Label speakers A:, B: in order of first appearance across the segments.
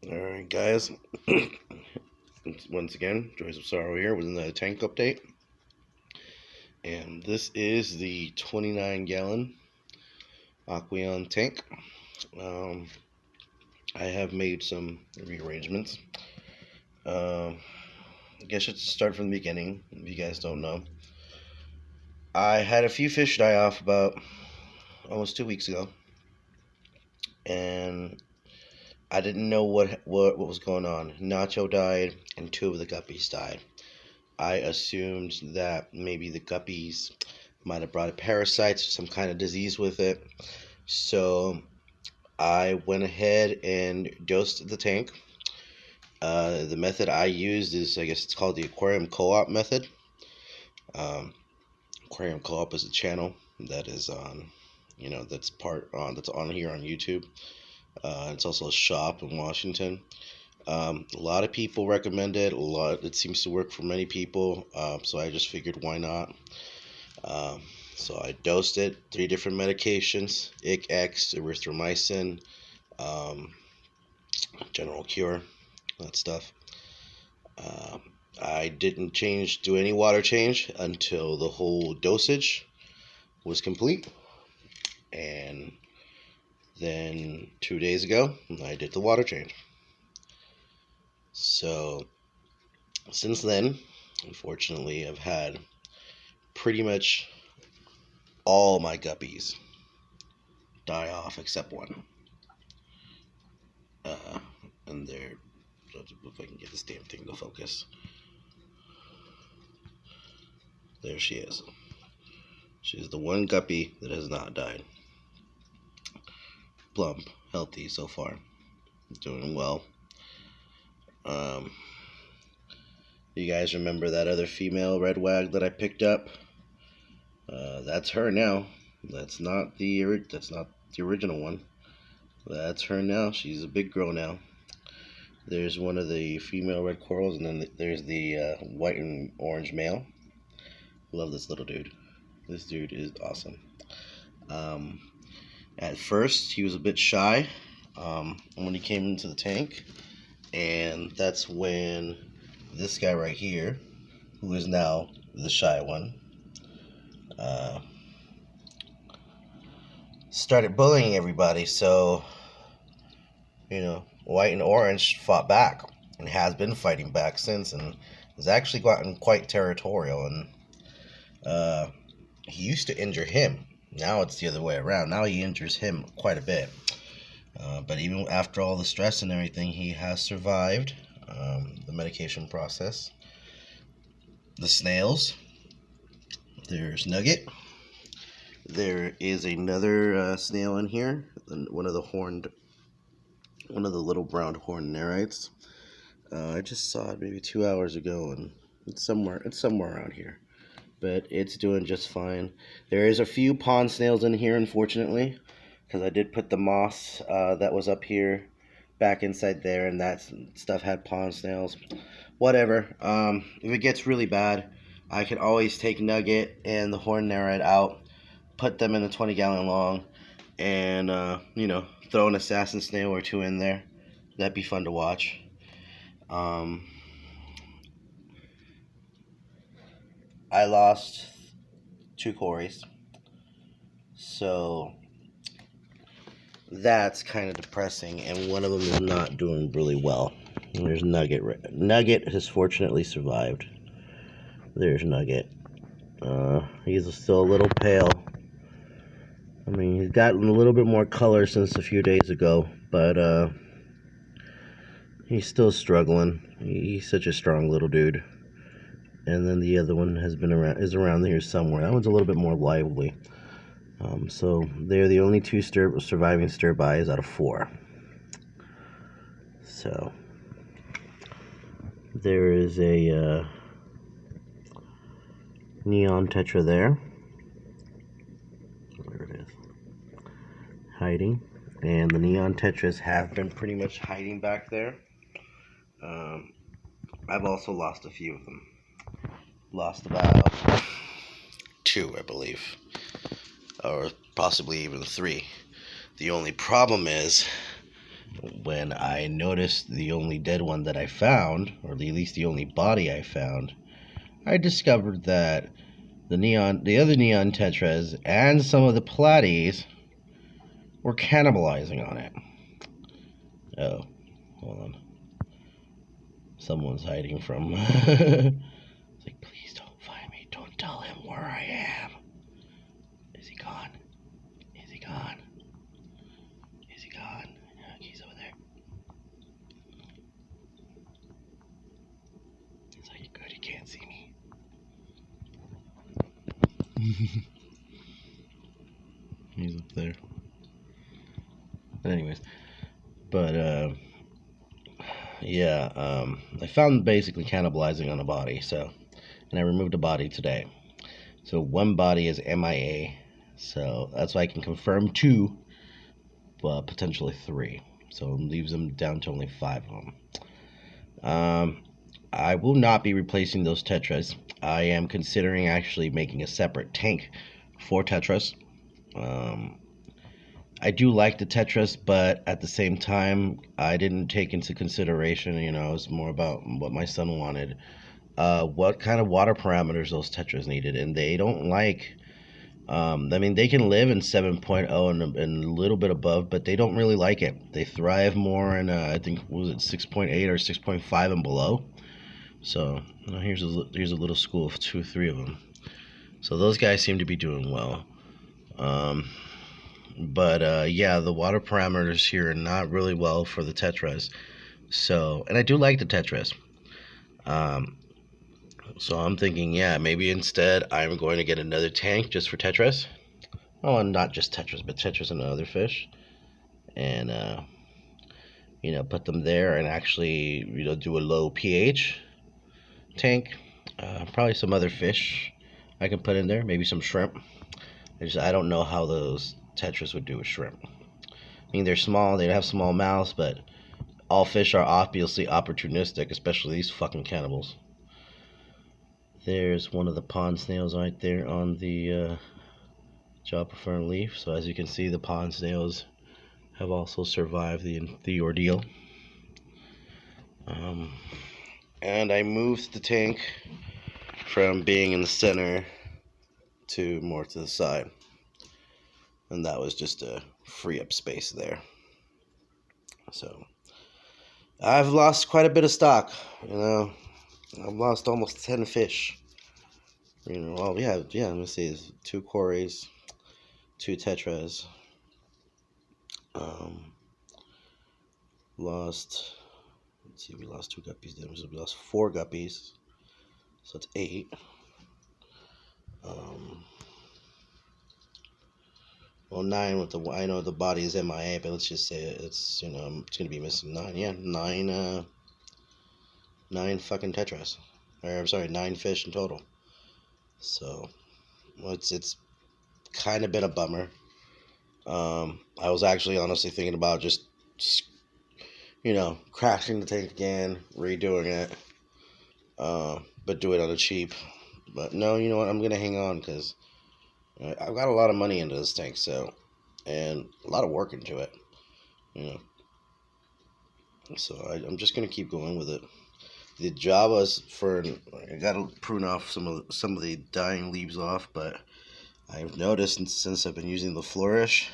A: Alright guys, once again, Joys of Sorrow here with another tank update. And this is the 29-gallon Aqueon tank. I have made some rearrangements. I guess I should start from the beginning, if you guys don't know. I had a few fish die off about almost 2 weeks ago. And I didn't know what was going on. Nacho died, and 2 of the guppies died. I assumed that maybe the guppies might have brought a parasite or some kind of disease with it. So I went ahead and dosed the tank. The method I used is, I guess it's called the Aquarium Co-op method. Aquarium Co-op is a channel that is on, that's on here on YouTube. It's also a shop in Washington. A lot of people recommend it. It seems to work for many people. So I just figured, why not? So I dosed it 3 different medications: IC-X, erythromycin, general cure, that stuff. I didn't do any water change until the whole dosage was complete, and then 2 days ago I did the water change. So since then, unfortunately, I've had pretty much all my guppies die off except one. And they're, if I can get this damn thing to focus. There she is. She's the one guppy that has not died. Plump, healthy so far, doing well. You guys remember that other female red wag that I picked up? That's her now. That's not the original one. That's her now. She's a big girl now. There's one of the female red corals, and then there's the white and orange male. Love this little dude. This dude is awesome. At first, he was a bit shy when he came into the tank, and that's when this guy right here, who is now the shy one, started bullying everybody. So, white and orange fought back and has been fighting back since, and has actually gotten quite territorial. And he used to injure him. Now it's the other way around. Now he injures him quite a bit. But even after all the stress and everything, he has survived the medication process. The snails. There's Nugget. There is another snail in here. One of the little brown horned nerites. I just saw it maybe 2 hours ago, and it's somewhere around here. But it's doing just fine. There is a few pond snails in here, unfortunately, because I did put the moss that was up here back inside there, and that stuff had pond snails. Whatever. If it gets really bad, I can always take Nugget and the horned nerite out, put them in a 20-gallon long, and throw an assassin snail or 2 in there. That'd be fun to watch. I lost 2 Corys, so that's kind of depressing, and one of them is not doing really well. And there's Nugget. Nugget has fortunately survived. There's Nugget. He's still a little pale. I mean, he's gotten a little bit more color since a few days ago, but he's still struggling. He's such a strong little dude. And then the other one is around here somewhere. That one's a little bit more lively. So they're the only 2 surviving stir-bys out of 4. So there is a neon tetra there. There it is, hiding. And the neon tetras have been pretty much hiding back there. I've also lost a few of them. Lost about 2, I believe, or possibly even 3. The only problem is when I noticed the only dead one that I found, or at least the only body I found, I discovered that the other neon tetras and some of the platies were cannibalizing on it. Oh, hold on. Someone's hiding from. It's like, please don't find me. Don't tell him where I am. Is he gone? Is he gone? Is he gone? Yeah, he's over there. It's like, good, he can't see me. He's up there. Anyways, but yeah, I found basically cannibalizing on a body, and I removed a body today. So one body is MIA, so that's why I can confirm 2, but potentially 3. So it leaves them down to only 5 of them. I will not be replacing those tetras. I am considering actually making a separate tank for tetras. I do like the tetras, but at the same time, I didn't take into consideration, it's more about what my son wanted, what kind of water parameters those tetras needed, and they don't like, they can live in 7.0 and a little bit above, but they don't really like it. They thrive more in, I think, was it 6.8 or 6.5 and below? So, here's a little school of 2 or 3 of them. So those guys seem to be doing well. But yeah, the water parameters here are not really well for the tetras. So, and I do like the tetras. So I'm thinking, yeah, maybe instead I'm going to get another tank just for tetras. Oh, and not just tetras, but tetras and other fish. And, put them there and actually, do a low pH tank. Probably some other fish I can put in there. Maybe some shrimp. I don't know how those tetras would do with shrimp. They're small, they have small mouths, but all fish are obviously opportunistic, especially these fucking cannibals. There's one of the pond snails right there on the joppa fern leaf. So as you can see, the pond snails have also survived the ordeal. And I moved the tank from being in the center to more to the side. And that was just to free up space there. So I've lost quite a bit of stock, I've lost almost 10 fish. Well, yeah, let me see. It's 2 cories, 2 tetras. Let's see, we lost 2 guppies then. So we lost 4 guppies. So it's 8. Well, 9 with I know the body is MIA, but let's just say it's, it's going to be missing 9. Yeah, 9 fucking tetras. Or, I'm sorry, 9 fish in total. So, well, it's kind of been a bummer. I was actually honestly thinking about just crashing the tank again, redoing it, but do it on the cheap. But no, you know what, I'm going to hang on because I've got a lot of money into this tank, and a lot of work into it, So I'm just gonna keep going with it. The Java's I gotta prune off some of the dying leaves off, but I've noticed since I've been using the Flourish,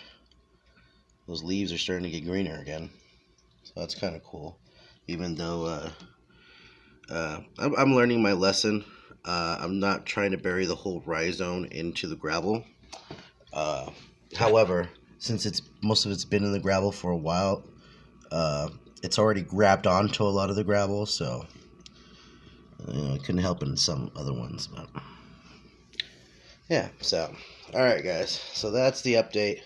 A: those leaves are starting to get greener again. So that's kind of cool. Even though I'm learning my lesson. I'm not trying to bury the whole rhizome into the gravel. However, since most of it's been in the gravel for a while, it's already grabbed onto a lot of the gravel, so I couldn't help in some other ones. But yeah, so alright guys, so that's the update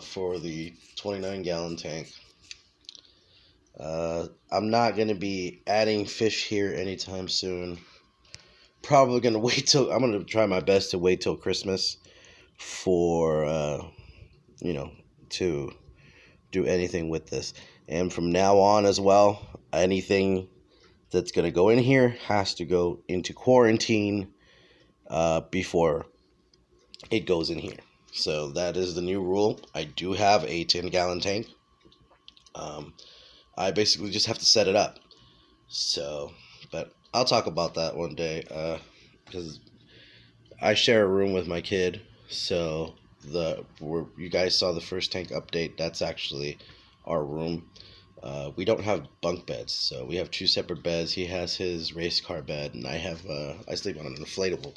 A: for the 29-gallon tank. I'm not going to be adding fish here anytime soon. Probably going to I'm going to try my best to wait till Christmas for, to do anything with this. And from now on as well, anything that's going to go in here has to go into quarantine before it goes in here. So that is the new rule. I do have a 10-gallon tank. Um, I basically just have to set it up. So, but I'll talk about that one day because I share a room with my kid. So where you guys saw the first tank update, that's actually our room. We don't have bunk beds, so we have two separate beds. He has his race car bed, and I sleep on an inflatable.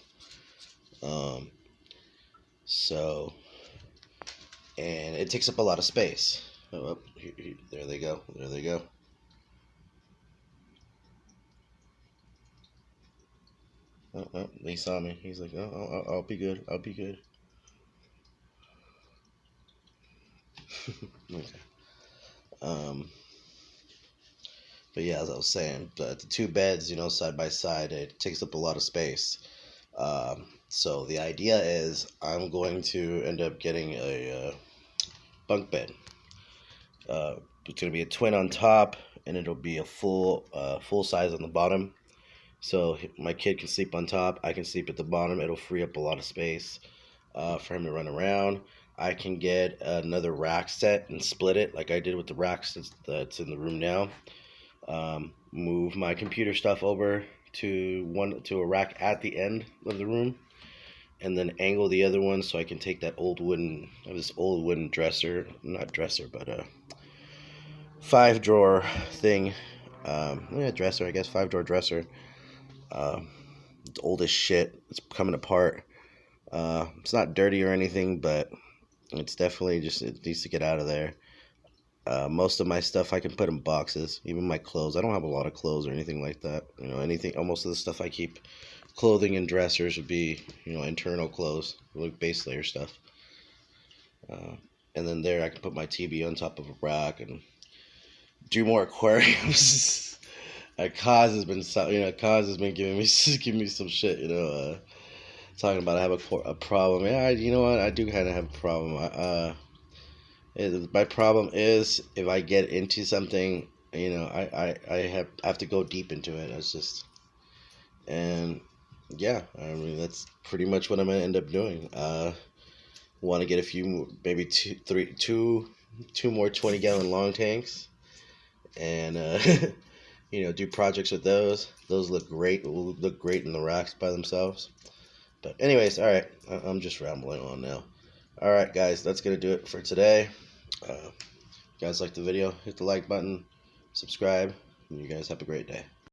A: Um, so and it takes up a lot of space. Oh, there they go. There they go. Oh, oh, he saw me. He's like, oh, I'll be good. I'll be good. Okay. Um, but yeah, as I was saying, the two beds, side by side, it takes up a lot of space. So the idea is I'm going to end up getting a bunk bed. It's going to be a twin on top, and it'll be a full size on the bottom. So my kid can sleep on top. I can sleep at the bottom. It'll free up a lot of space for him to run around. I can get another rack set and split it like I did with the racks that's in the room now. Move my computer stuff over to a rack at the end of the room, and then angle the other one so I can take that this old wooden dresser, not dresser, but a 5-drawer thing. Yeah, dresser, I guess, 5-drawer dresser. It's old as shit. It's coming apart. It's not dirty or anything, but it's definitely it needs to get out of there. Most of my stuff I can put in boxes, even my clothes. I don't have a lot of clothes or anything like that. Most of the stuff I keep, clothing and dressers would be, internal clothes, like base layer stuff. And then there I can put my TV on top of a rack and do more aquariums. Kaz has been giving me some shit, talking about I have a problem. Yeah, you know what? I do kind of have a problem. My problem is if I get into something, I have to go deep into it. It's just, and yeah, I mean that's pretty much what I'm gonna end up doing. Want to get a few, maybe two more 20-gallon long tanks, and do projects with those. Those look great. Will look great in the racks by themselves. But anyways, all right, I'm just rambling on now. All right, guys, that's gonna do it for today. If you guys like the video, hit the like button, subscribe, and you guys have a great day.